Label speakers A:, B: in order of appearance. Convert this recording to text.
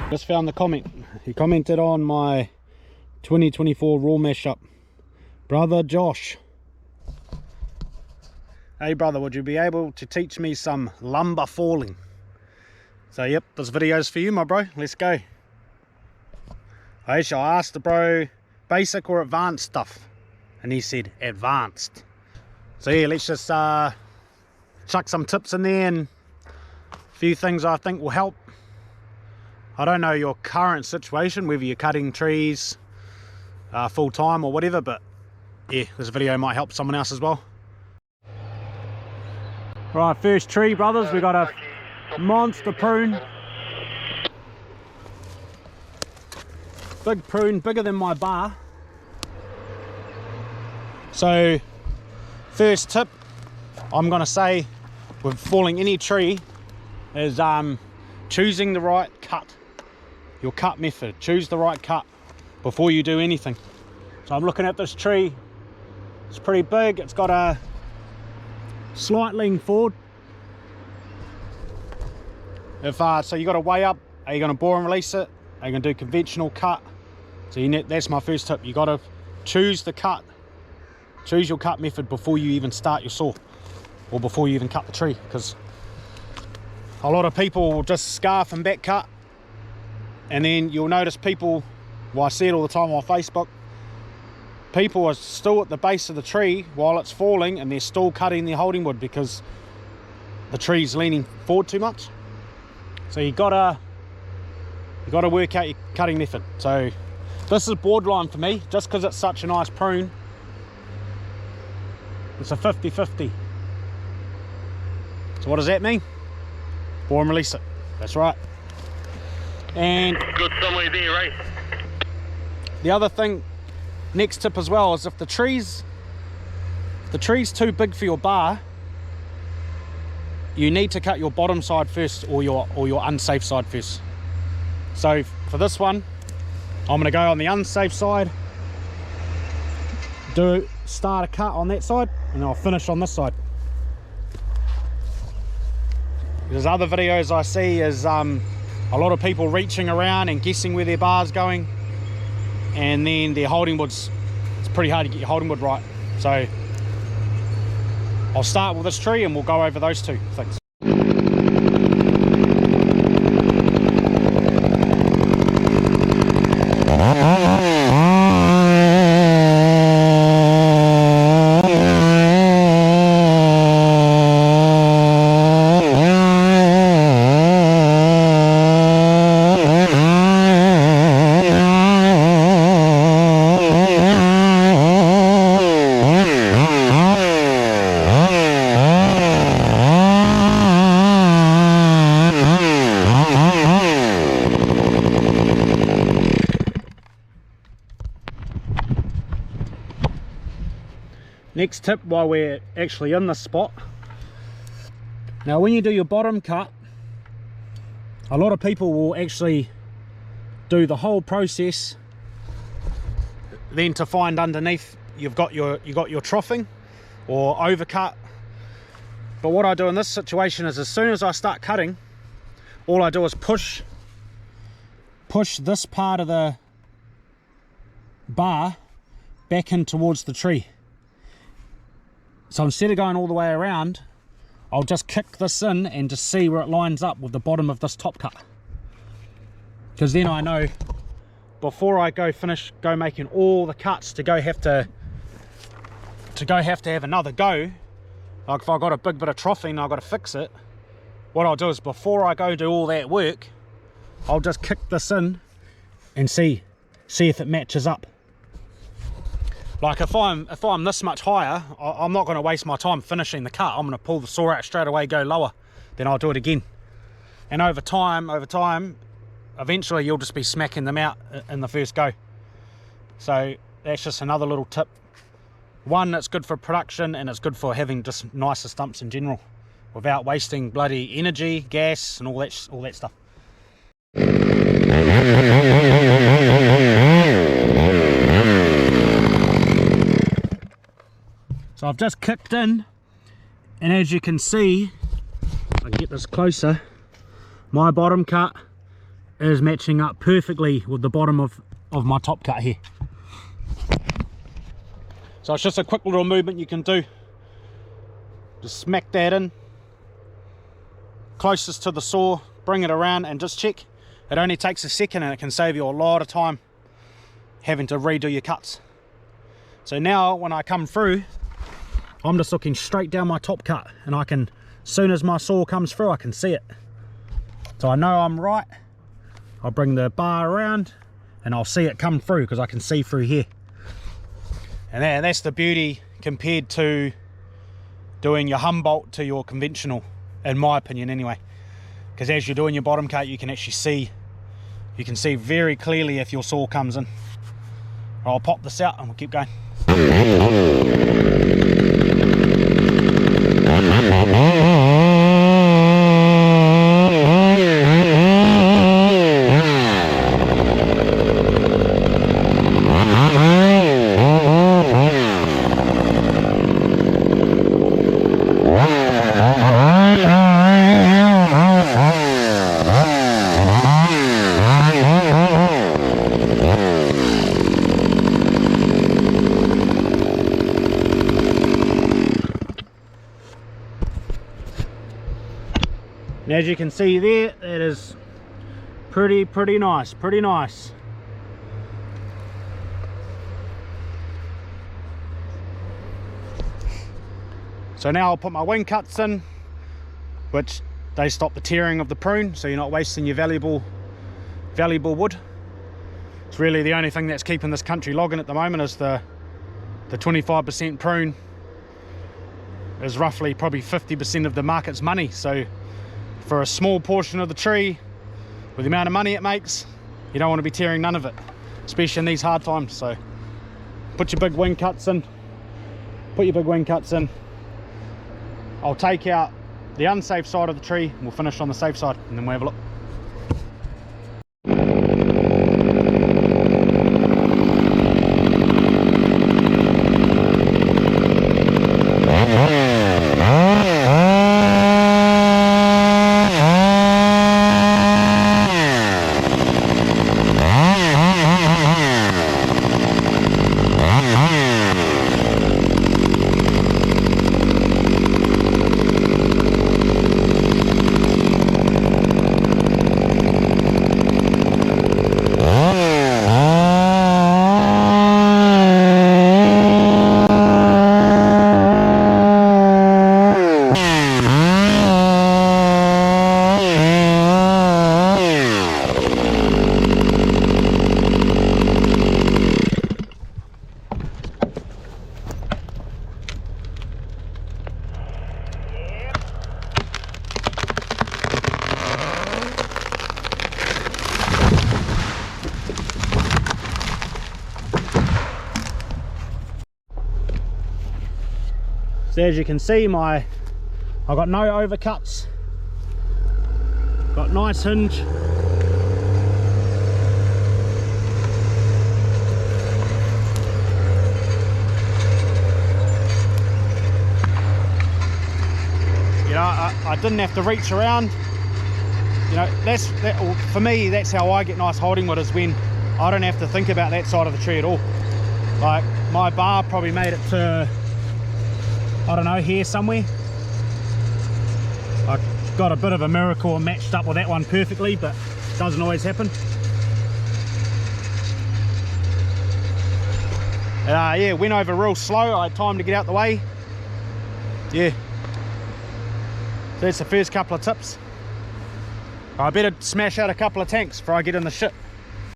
A: Just found the comment. He commented on my 2024 raw mashup. Brother Josh. Hey brother, would you be able to teach me some lumber falling? So yep, this video's for you, my bro. Let's go. I asked the bro basic or advanced stuff, and he said advanced. So yeah, let's just chuck some tips in there and a few things I think will help. I don't know your current situation, whether you're cutting trees full time or whatever, but yeah, this video might help someone else as well. Right, first tree, brothers, we got a monster prune. Big prune, bigger than my bar. So first tip I'm gonna say with falling any tree is choosing the right cut, your cut method. Choose the right cut before you do anything. So I'm looking at this tree, it's pretty big, it's got a slight lean forward. So you got to weigh up, are you going to bore and release it, are you going to do conventional cut? So that's my first tip. You got to choose the cut, choose your cut method before you even start your saw, or before you even cut the tree, because a lot of people will just scarf and back cut, and then you'll notice people, well, I see it all the time on Facebook, people are still at the base of the tree while it's falling and they're still cutting their holding wood because the tree's leaning forward too much. So you gotta work out your cutting method. So this is borderline for me, just because it's such a nice prune. It's a 50-50. So what does that mean? Bore and release it. That's right. And
B: good summary there, right?
A: The other thing, next tip as well, is if the tree's too big for your bar, you need to cut your bottom side first, or your unsafe side first. So for this one, I'm going to go on the unsafe side, start a cut on that side, and I'll finish on this side. There's other videos I see is a lot of people reaching around and guessing where their bar's going, and then their holding wood's, it's pretty hard to get your holding wood right. So I'll start with this tree and we'll go over those two things. Next tip while we're actually in this spot. Now when you do your bottom cut, a lot of people will actually do the whole process, then to find underneath you've got your troughing or overcut. But what I do in this situation is, as soon as I start cutting, all I do is push this part of the bar back in towards the tree. So instead of going all the way around, I'll just kick this in and just see where it lines up with the bottom of this top cut. Because then I know before I go making all the cuts to have another go, like if I've got a big bit of troughing and I've got to fix it, what I'll do is before I go do all that work, I'll just kick this in and see if it matches up. Like if I'm this much higher, I'm not going to waste my time finishing the cut. I'm going to pull the saw out straight away, go lower, then I'll do it again. And over time, eventually you'll just be smacking them out in the first go. So that's just another little tip. One, it's good for production, and it's good for having just nicer stumps in general, without wasting bloody energy, gas, and all that stuff. So I've just kicked in, and as you can see, if I can get this closer, my bottom cut is matching up perfectly with the bottom of my top cut here. So it's just a quick little movement you can do. Just smack that in closest to the saw, bring it around and just check. It only takes a second and it can save you a lot of time having to redo your cuts. So now when I come through, I'm just looking straight down my top cut, and I can, as soon as my saw comes through, I can see it. So I know I'm right. I'll bring the bar around and I'll see it come through because I can see through here. And that's the beauty compared to doing your Humboldt to your conventional, in my opinion anyway. Because as you're doing your bottom cut, you can actually see, you can see very clearly if your saw comes in. I'll pop this out and we'll keep going. And as you can see there, it is pretty nice, pretty nice. So now I'll put my wing cuts in, which they stop the tearing of the prune, so you're not wasting your valuable wood. It's really the only thing that's keeping this country logging at the moment is the 25% prune is roughly probably 50% of the market's money. So for a small portion of the tree, with the amount of money it makes, you don't want to be tearing none of it, especially in these hard times. So put your big wing cuts in, I'll take out the unsafe side of the tree and we'll finish on the safe side, and then we'll have a look. So as you can see, I got no overcuts, got nice hinge. You know, I didn't have to reach around. You know, for me, that's how I get nice holding wood, is when I don't have to think about that side of the tree at all. Like my bar probably made it to, I don't know, here somewhere. I got a bit of a miracle and matched up with that one perfectly, but it doesn't always happen. Yeah, went over real slow. I had time to get out the way. Yeah. So that's the first couple of tips. I better smash out a couple of tanks before I get in the shit.